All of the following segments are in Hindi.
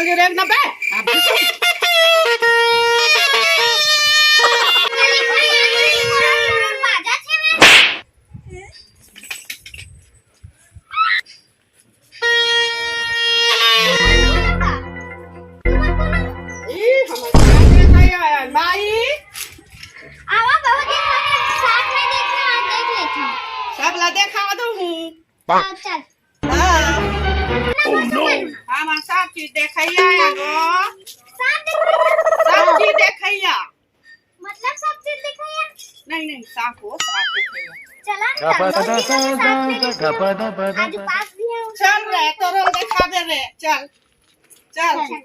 जल्दी रेख ना पे सब ला देखा दो हूँ चल हम सब चीज देखैया गो सब चीज देखैया मतलब सब चीज दिखाया नहीं साफ हो साफ देखैया चला आज पास भी है चल रे तोरो देखा दे रे चल चल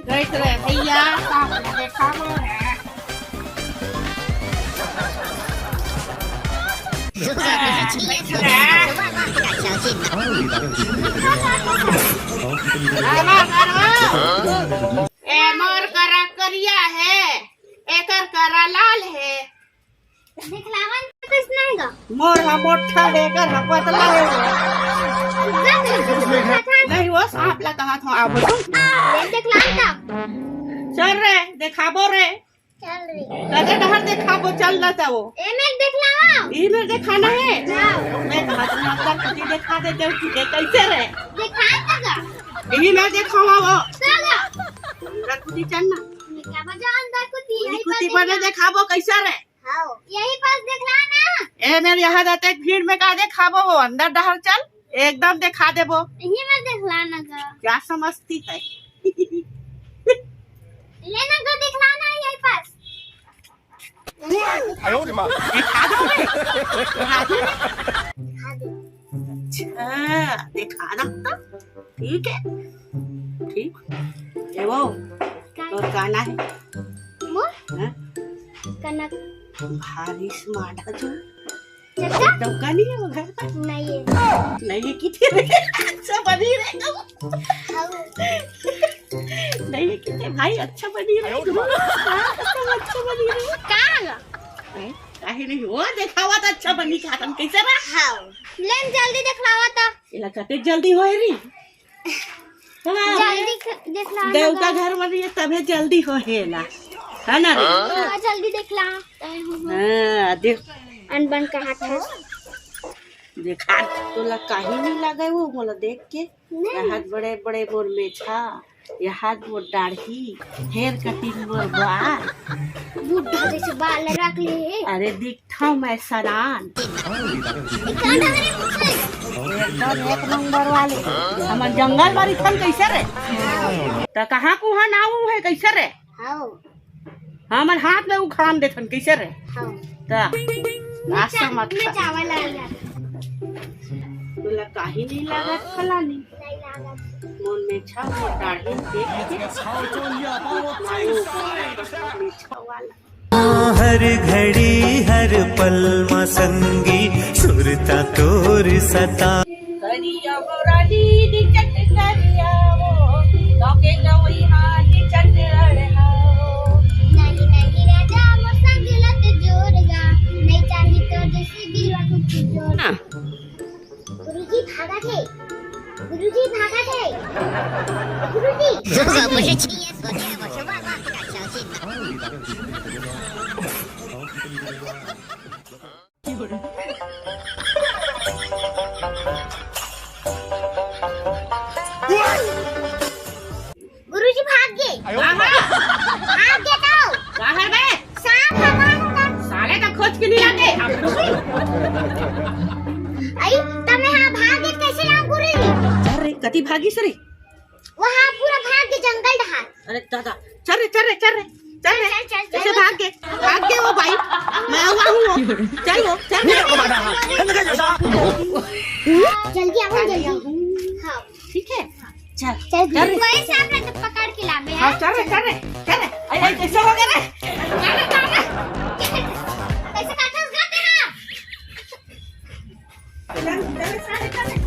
देख रहे भैया साफ देखा वो है मोर करा करिया है एकर करा लाल है दिखलावन कुछ नहीं गा मोर हा मोटा है कर हा पतला है नहीं वो सांप ला कहा था आप दिखलावन चल रे दिखाबो रे चल रे कदे डहर दिखाबो चल जाता वो ए मैं दिखलावा ई में दिखाना है मैं कहा तुम अंदर कुछ दिखा दे दो कि कैसे रे दिखा दगा ई में दिखावा वो चला अंदर कुछ चलना क्या बजा अंदर कुछ यही कुछ बने दिखाबो कैसे रे हां यही पास दिखलाना ए मेरे यहाँ जाते भीड़ में का दिखाबो वो अंदर डहर चल एकदम दिखा देबो यही में दिखलाना का क्या समझती है लेना को दिखलाना यही पास दिखा दो दिखाना ठीक है ठीक ये वो तो गाना है मोर हाँ? कनक भारी स्मार्ट है तू चाचा एकदम कानी है वो घर पर नहीं है नहीं कितने अच्छा बनी रहे तुम नहीं कितने भाई अच्छा बनी रहे तुम अच्छा बनी रहे कहां काहे नहीं वो देखावा तो अच्छा बनी का तुम कैसे बा हां लेन जल्दी दिखलावा तो इला कते जल्दी होए री जल्दी दिखलाना देव का घर बनी है तबे जल्दी होएला है ना रे जल्दी दिखला हां देख अनबन का हाथ है देखा तो ला काहे नहीं लगे वो मोला देख के हाथ बड़े बड़े मोर मेछा ये हाथ मोर दाढ़ी हेयर कटिंग मोर बाल बुढ़ा जैसे बाल रख ले अरे दिखता मैं सरान एकदम एक नंबर वाले हमर जंगल बारी थन कैसे रे तो कहाँ कुहा नाव है कैसे रे हां हमर हाथ में उखाड़ देथन कैसे रे हां ता आशा मत में चावल आ गया तोला काहे नहीं लागत फलानी नहीं लागत मोर में छा मोर दाढ़ी देख के हर घड़ी हर पल मा संगी सुरता तोर सता करिया गोरानी निचट करिया वो लोके गवई हानी चट रड़हाओ नहीं नहीं राजा मोर संग लत जोरगा नहीं चाहिए तो जैसे दिलवा कुछ जोर गुरुजी भागा थे गुरुजी भागा थे गुरुजी 如果不是亲眼所见，我是万万不敢相信的。 गुरुजी भाग गए भाग गए तो बाहर बे सांप हमारा साले तो खोज के नहीं लाते आई तमे हां भाग गए कैसे ना गुरुजी अरे कति भागी सरी वहां पूरा भाग के जंगल ढहा अरे दादा चल रे कैसे भाग गए वो भाई मैं हुआ हूँ चलो चल जल्दी आओ जल्दी हां ठीक है चल चल कोई सांप है तो पकड़ के लावे हाँ चल रे आई कैसे हो गया रे कैसे काटो गाते हैं चल